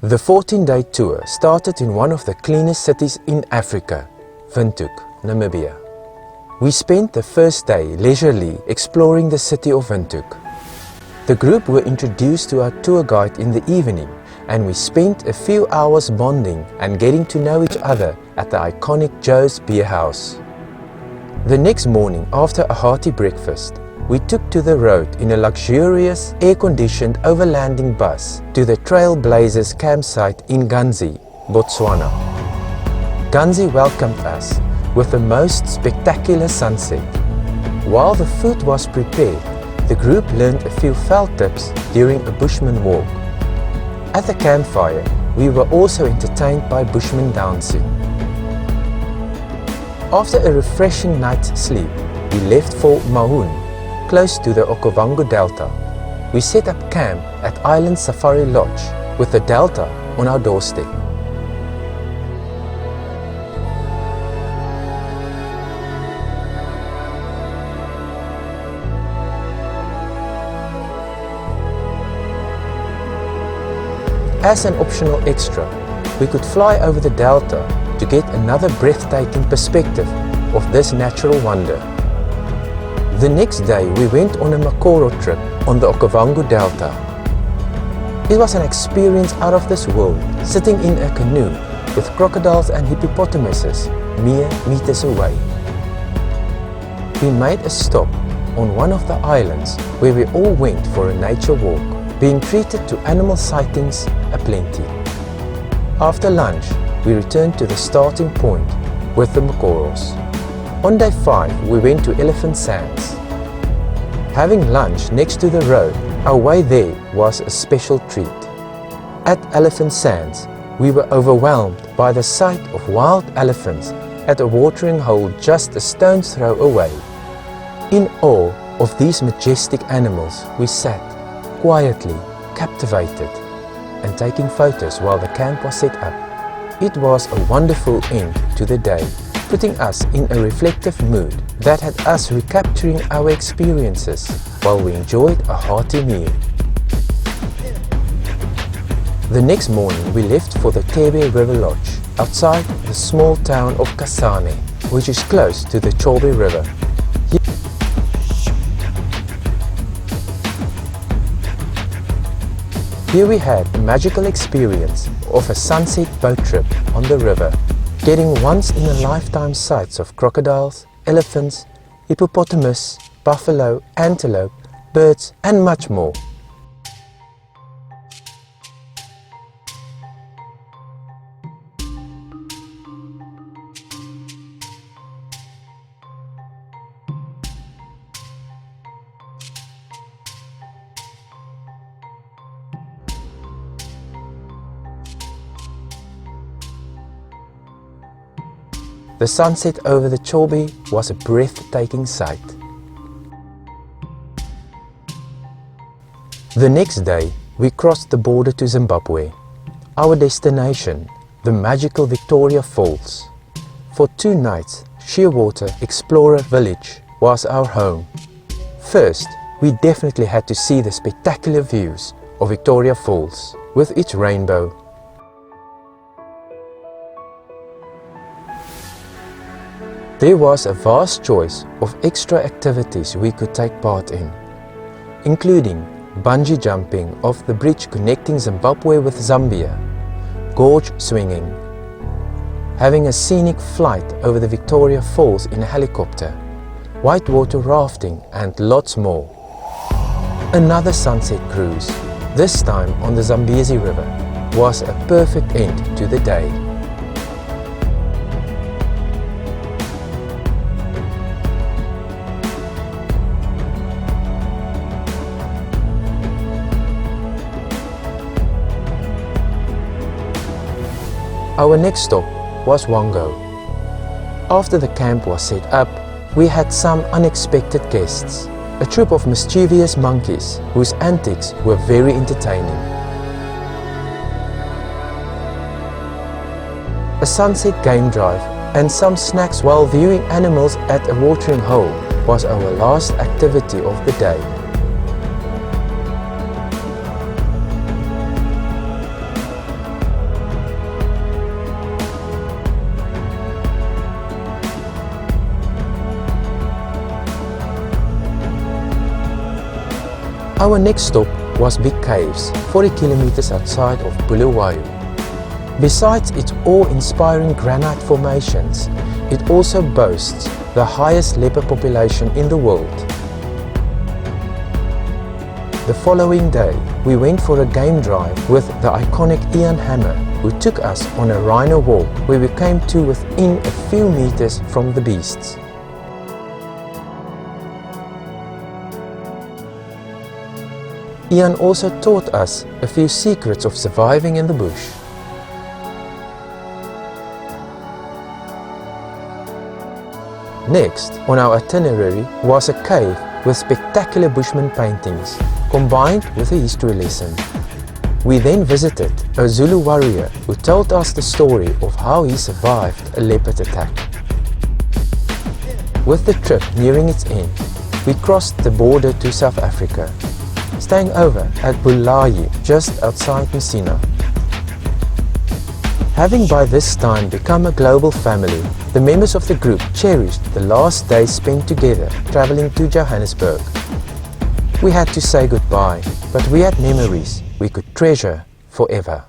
The 14-day tour started in one of the cleanest cities in Africa, Windhoek, Namibia. We spent the first day leisurely exploring the city of Windhoek. The group were introduced to our tour guide in the evening, and we spent a few hours bonding and getting to know each other at the iconic Joe's Beer House. The next morning, after a hearty breakfast, we took to the road in a luxurious, air-conditioned overlanding bus to the Trailblazers campsite in Ganzi, Botswana. Ganzi welcomed us with the most spectacular sunset. While the food was prepared, the group learned a few felt tips during a Bushman walk. At the campfire, we were also entertained by Bushman dancing. After a refreshing night's sleep, we left for Mahun, close to the Okavango Delta. We set up camp at Island Safari Lodge with the Delta on our doorstep. As an optional extra, we could fly over the Delta to get another breathtaking perspective of this natural wonder. The next day we went on a Makoro trip on the Okavango Delta. It was an experience out of this world, sitting in a canoe with crocodiles and hippopotamuses mere meters away. We made a stop on one of the islands where we all went for a nature walk, being treated to animal sightings aplenty. After lunch, we returned to the starting point with the Makoros. On day 5, we went to Elephant Sands. Having lunch next to the road, our way there was a special treat. At Elephant Sands, we were overwhelmed by the sight of wild elephants at a watering hole just a stone's throw away. In awe of these majestic animals, we sat, quietly, captivated, and taking photos while the camp was set up. It was a wonderful end to the day, putting us in a reflective mood that had us recapturing our experiences while we enjoyed a hearty meal. The next morning we left for the Tebe River Lodge outside the small town of Kasane, which is close to the Chobe River. Here we had a magical experience of a sunset boat trip on the river, getting once-in-a-lifetime sights of crocodiles, elephants, hippopotamus, buffalo, antelope, birds, and much more. The sunset over the Chobe was a breathtaking sight. The next day, we crossed the border to Zimbabwe. Our destination, the magical Victoria Falls. For 2 nights, Shearwater Explorer Village was our home. First, we definitely had to see the spectacular views of Victoria Falls with its rainbow. There was a vast choice of extra activities we could take part in, including bungee jumping off the bridge connecting Zimbabwe with Zambia, gorge swinging, having a scenic flight over the Victoria Falls in a helicopter, whitewater rafting, and lots more. Another sunset cruise, this time on the Zambezi River, was a perfect end to the day. Our next stop was Wango. After the camp was set up, we had some unexpected guests, a troop of mischievous monkeys whose antics were very entertaining. A sunset game drive and some snacks while viewing animals at a watering hole was our last activity of the day. Our next stop was Big Caves, 40 kilometers outside of Bulawayo. Besides its awe-inspiring granite formations, it also boasts the highest leopard population in the world. The following day, we went for a game drive with the iconic Ian Hammer, who took us on a rhino walk where we came to within a few meters from the beasts. Ian also taught us a few secrets of surviving in the bush. Next on our itinerary was a cave with spectacular bushman paintings, combined with a history lesson. We then visited a Zulu warrior who told us the story of how he survived a leopard attack. With the trip nearing its end, we crossed the border to South Africa, staying over at Bulawayo just outside Messina. Having by this time become a global family, the members of the group cherished the last days spent together traveling to Johannesburg. We had to say goodbye, but we had memories we could treasure forever.